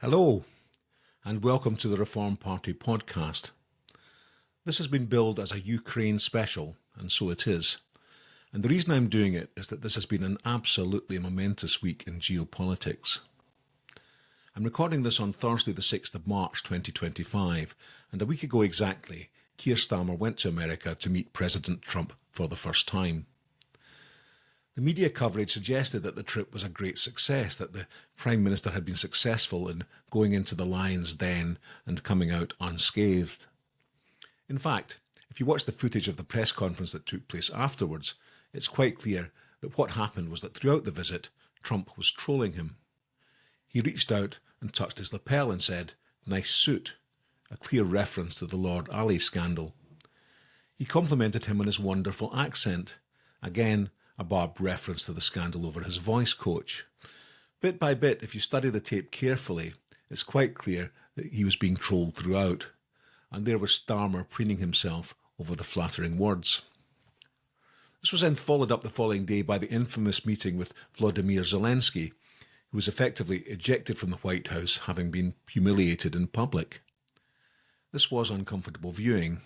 Hello, and welcome to the Reform Party podcast. This has been billed as a Ukraine special, and so it is. And the reason I'm doing it is that this has been an absolutely momentous week in geopolitics. I'm recording this on Thursday the 6th of March 2025, and a week ago exactly, Keir Starmer went to America to meet President Trump for the first time. The media coverage suggested that the trip was a great success, that the Prime Minister had been successful in going into the lion's den and coming out unscathed. In fact, if you watch the footage of the press conference that took place afterwards, it's quite clear that what happened was that throughout the visit, Trump was trolling him. He reached out and touched his lapel and said, "Nice suit," a clear reference to the Lord Ali scandal. He complimented him on his wonderful accent, again a barbed reference to the scandal over his voice coach. Bit by bit, if you study the tape carefully, it's quite clear that he was being trolled throughout, and there was Starmer preening himself over the flattering words. This was then followed up the following day by the infamous meeting with Volodymyr Zelensky, who was effectively ejected from the White House, having been humiliated in public. This was uncomfortable viewing.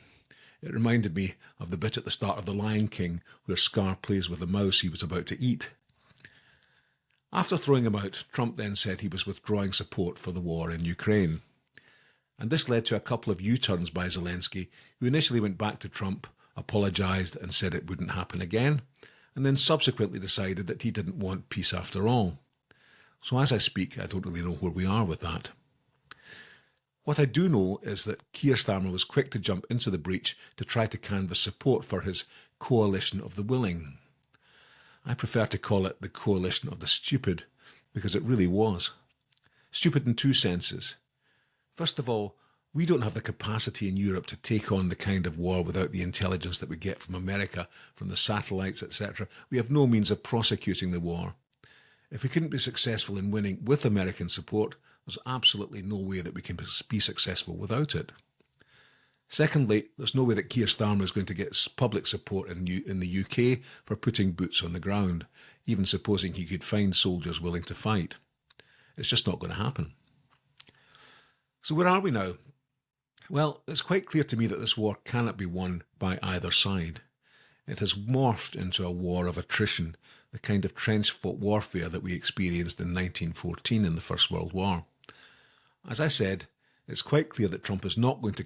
It reminded me of the bit at the start of The Lion King where Scar plays with the mouse he was about to eat. After throwing him out, Trump then said he was withdrawing support for the war in Ukraine. And this led to a couple of U-turns by Zelensky, who initially went back to Trump, apologised and said it wouldn't happen again, and then subsequently decided that he didn't want peace after all. So as I speak, I don't really know where we are with that. What I do know is that Keir Starmer was quick to jump into the breach to try to canvass support for his coalition of the willing. I prefer to call it the coalition of the stupid, because it really was. Stupid in two senses. First of all, we don't have the capacity in Europe to take on the kind of war without the intelligence that we get from America, from the satellites, etc. We have no means of prosecuting the war. If we couldn't be successful in winning with American support, there's absolutely no way that we can be successful without it. Secondly, there's no way that Keir Starmer is going to get public support in the UK for putting boots on the ground, even supposing he could find soldiers willing to fight. It's just not going to happen. So where are we now? Well, it's quite clear to me that this war cannot be won by either side. It has morphed into a war of attrition, the kind of trench-foot warfare that we experienced in 1914 in the First World War. As I said, it's quite clear that Trump is not going to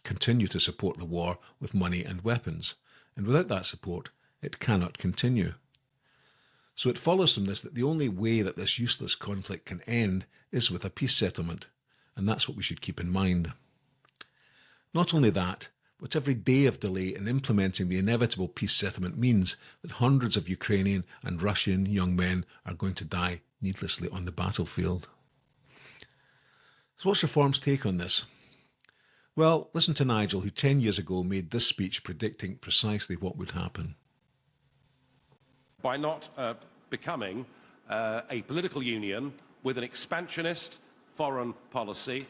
continue to support the war with money and weapons, and without that support, it cannot continue. So it follows from this that the only way that this useless conflict can end is with a peace settlement, and that's what we should keep in mind. Not only that, but every day of delay in implementing the inevitable peace settlement means that hundreds of Ukrainian and Russian young men are going to die needlessly on the battlefield. So what's Reform's take on this? Well, listen to Nigel, who 10 years ago made this speech predicting precisely what would happen. By not becoming a political union with an expansionist foreign policy,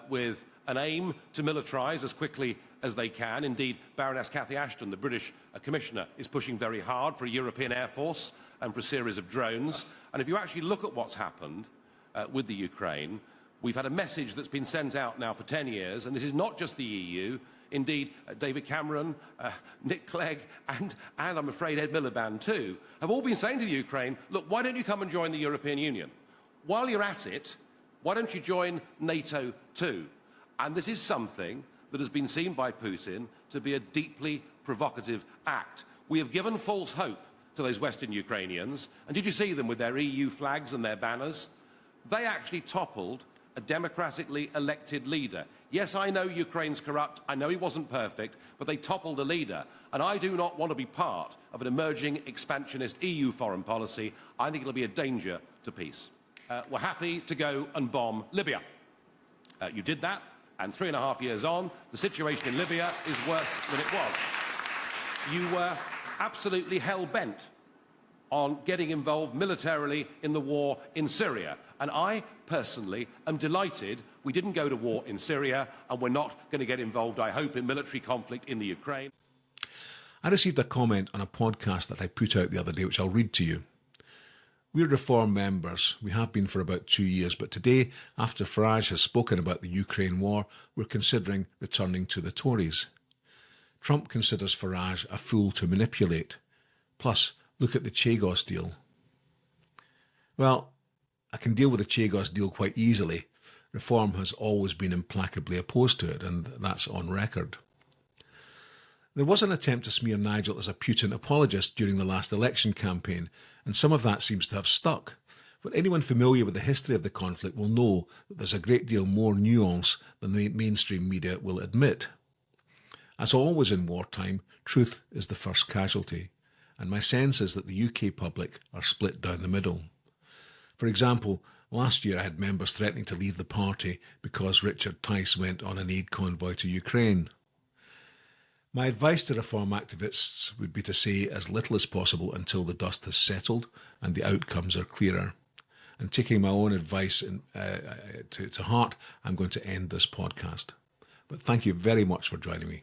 with an aim to militarise as quickly as they can. Indeed, Baroness Cathy Ashton, the British Commissioner, is pushing very hard for a European Air Force and for a series of drones. And if you actually look at what's happened with the Ukraine, we've had a message that's been sent out now for 10 years, and this is not just the EU. Indeed, David Cameron, Nick Clegg, and I'm afraid Ed Miliband too, have all been saying to the Ukraine, look, why don't you come and join the European Union? While you're at it, why don't you join NATO too? And this is something that has been seen by Putin to be a deeply provocative act. We have given false hope to those Western Ukrainians, and did you see them with their EU flags and their banners? They actually toppled a democratically elected leader. Yes, I know Ukraine's corrupt, I know he wasn't perfect, but they toppled a leader, and I do not want to be part of an emerging expansionist EU foreign policy. I think it'll be a danger to peace. We're happy to go and bomb Libya. You did that, and 3.5 years on, the situation in Libya is worse than it was. You were absolutely hell-bent on getting involved militarily in the war in Syria. And I personally am delighted we didn't go to war in Syria, and we're not going to get involved, I hope, in military conflict in the Ukraine. I received a comment on a podcast that I put out the other day, which I'll read to you. We're Reform members. We have been for about 2 years, but today, after Farage has spoken about the Ukraine war, we're considering returning to the Tories. Trump considers Farage a fool to manipulate. Plus, look at the Chagos deal. Well, I can deal with the Chagos deal quite easily. Reform has always been implacably opposed to it, and that's on record. There was an attempt to smear Nigel as a Putin apologist during the last election campaign, and some of that seems to have stuck. But anyone familiar with the history of the conflict will know that there's a great deal more nuance than the mainstream media will admit. As always in wartime, truth is the first casualty, and my sense is that the UK public are split down the middle. For example, last year I had members threatening to leave the party because Richard Tice went on an aid convoy to Ukraine. My advice to Reform activists would be to say as little as possible until the dust has settled and the outcomes are clearer. And taking my own advice to heart, I'm going to end this podcast. But thank you very much for joining me.